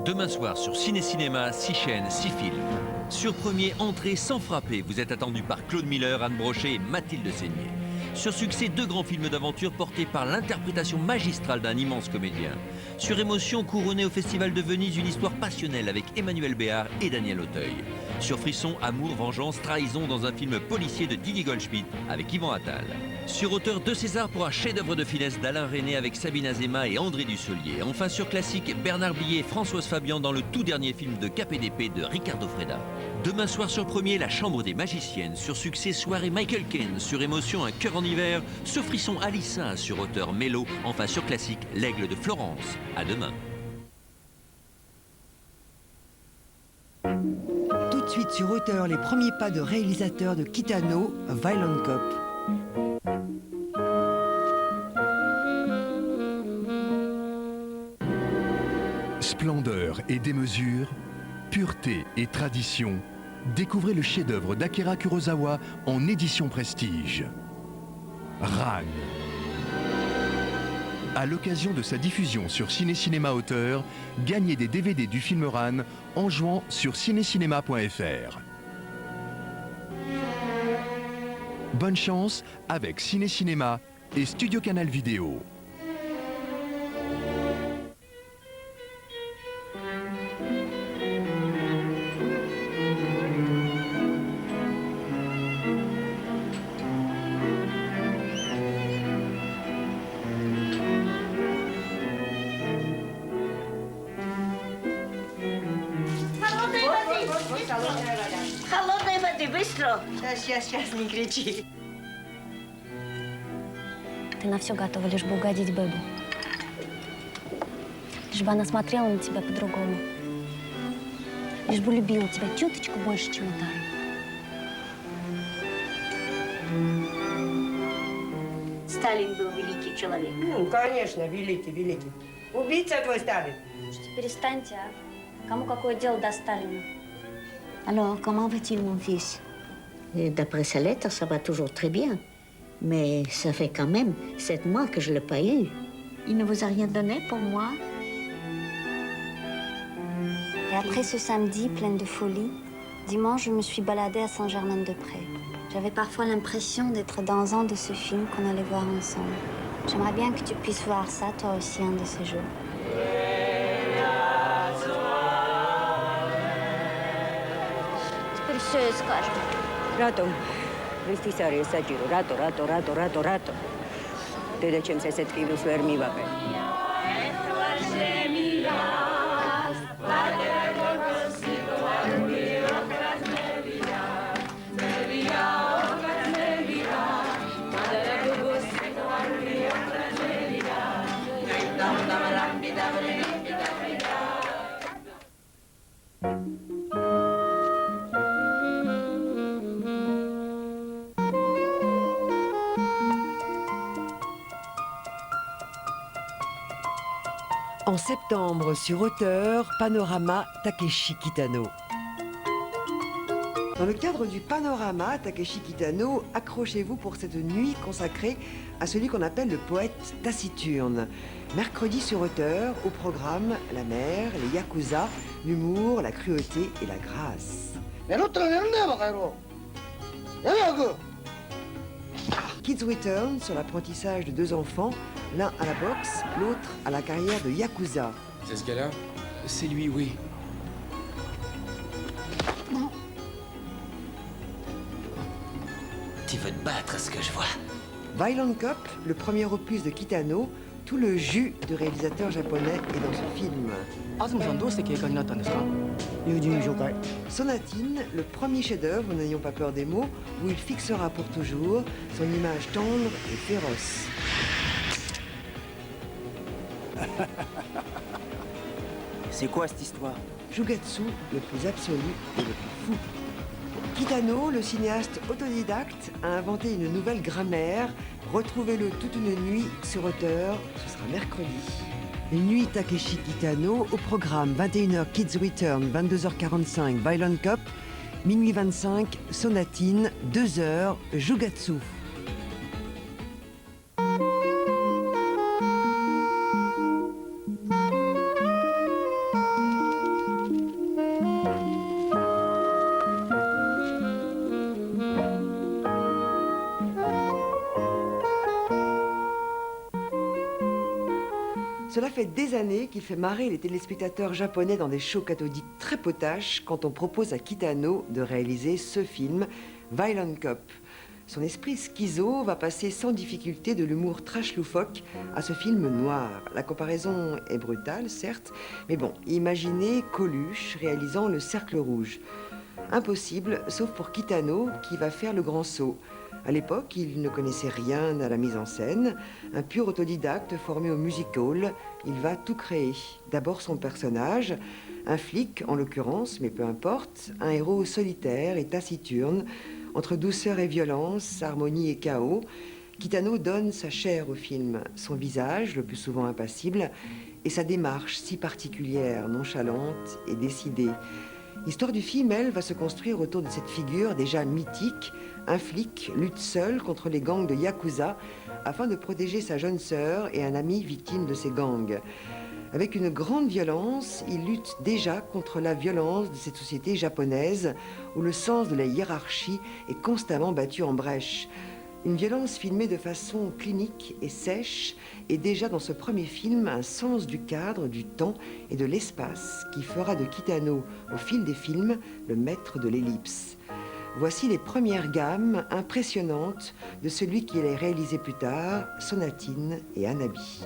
Demain soir sur Ciné Cinéma, 6 chaînes, 6 films. Sur Premier, entrée sans frapper, vous êtes attendu par Claude Miller, Anne Brochet et Mathilde Seigné. Sur Succès, 2 grands films d'aventure portés par l'interprétation magistrale d'un immense comédien. Sur Émotion, couronné au Festival de Venise, une histoire passionnelle avec Emmanuel Béard et Daniel Auteuil. Sur Frisson, amour, vengeance, trahison dans un film policier de Didier Goldschmidt avec Yvan Attal. Sur Auteur, 2 Césars pour un chef-d'œuvre de finesse d'Alain Resnais avec Sabine Azéma et André Dussolier. Enfin sur Classique, Bernard Blier et Françoise Fabian dans le tout dernier film de KPDP de Ricardo Freda. Demain soir sur Premier, La Chambre des Magiciennes. Sur Succès, soirée Michael Caine. Sur Émotion, Un cœur en hiver. Sur Frisson, Alissa. Sur Auteur, Mélo. Enfin sur Classique, L'Aigle de Florence. À demain. Tout de suite sur Auteur, les premiers pas de réalisateur de Kitano, Violent Cop. Splendeur et démesure, pureté et tradition, découvrez le chef-d'œuvre d'Akira Kurosawa en édition prestige. Ran. À l'occasion de sa diffusion sur Ciné Cinéma Auteur, gagnez des DVD du film Ran en jouant sur cinécinéma.fr. Bonne chance avec Ciné Cinéma et Studio Canal Vidéo. Холодной воды, быстро! Сейчас, не кричи. Ты на все готова, лишь бы угодить Бэбу. Лишь бы она смотрела на тебя по-другому. Лишь бы любила тебя чуточку больше, чем Утара. Сталин был великий человек. Ну, конечно, великий. Убийца твой Сталин. Слушайте, перестаньте, а? Кому какое дело до Сталина? Alors, comment va-t-il, mon fils? D'après sa lettre, ça va toujours très bien. Mais ça fait quand même 7 mois que je ne l'ai pas eu. Il ne vous a rien donné pour moi? Et après ce samedi pleine de folie, dimanche, je me suis baladée à Saint-Germain-de-Prés. J'avais parfois l'impression d'être dans un de ces films qu'on allait voir ensemble. J'aimerais bien que tu puisses voir ça, toi aussi, un de ces jours. Теперь все и скажем. Rato. Vestís are sagiru. Rato. De ce-mi se scrive su Ermivape. En septembre, sur Auteur, Panorama Takeshi Kitano. Dans le cadre du Panorama Takeshi Kitano, accrochez-vous pour cette nuit consacrée à celui qu'on appelle le poète taciturne. Mercredi sur Auteur, au programme la mer, les yakuza, l'humour, la cruauté et la grâce. Kids Return sur l'apprentissage de 2 enfants, l'un à la boxe, l'autre à la carrière de yakuza. C'est ce gars-là? C'est lui, oui. Tu veux te battre, à ce que je vois. Violent Cop, le premier opus de Kitano, tout le jus du réalisateur japonais est dans ce film. Sonatine, le premier chef-d'œuvre, n'ayons pas peur des mots, où il fixera pour toujours son image tendre et féroce. C'est quoi cette histoire? Jugatsu, le plus absolu et le plus fou. Kitano, le cinéaste autodidacte, a inventé une nouvelle grammaire. Retrouvez-le toute une nuit sur Auteur, ce sera mercredi. Une nuit Takeshi Kitano, au programme 21h Kids Return, 22h45 Violent Cop, minuit 25 Sonatine, 2h Jugatsu. Cela fait des années qu'il fait marrer les téléspectateurs japonais dans des shows cathodiques très potaches quand on propose à Kitano de réaliser ce film, Violent Cop. Son esprit schizo va passer sans difficulté de l'humour trash loufoque à ce film noir. La comparaison est brutale, certes, mais bon, imaginez Coluche réalisant Le Cercle Rouge. Impossible, sauf pour Kitano qui va faire le grand saut. À l'époque, il ne connaissait rien à la mise en scène. Un pur autodidacte formé au music hall, il va tout créer. D'abord son personnage, un flic en l'occurrence, mais peu importe, un héros solitaire et taciturne, entre douceur et violence, harmonie et chaos. Kitano donne sa chair au film, son visage, le plus souvent impassible, et sa démarche si particulière, nonchalante et décidée. L'histoire du film, elle, va se construire autour de cette figure déjà mythique. Un flic lutte seul contre les gangs de Yakuza afin de protéger sa jeune sœur et un ami victime de ces gangs. Avec une grande violence, il lutte déjà contre la violence de cette société japonaise où le sens de la hiérarchie est constamment battu en brèche. Une violence filmée de façon clinique et sèche, et déjà dans ce premier film, un sens du cadre, du temps et de l'espace qui fera de Kitano, au fil des films, le maître de l'ellipse. Voici les premières gammes impressionnantes de celui qui allait réaliser plus tard Sonatine et Hanabi.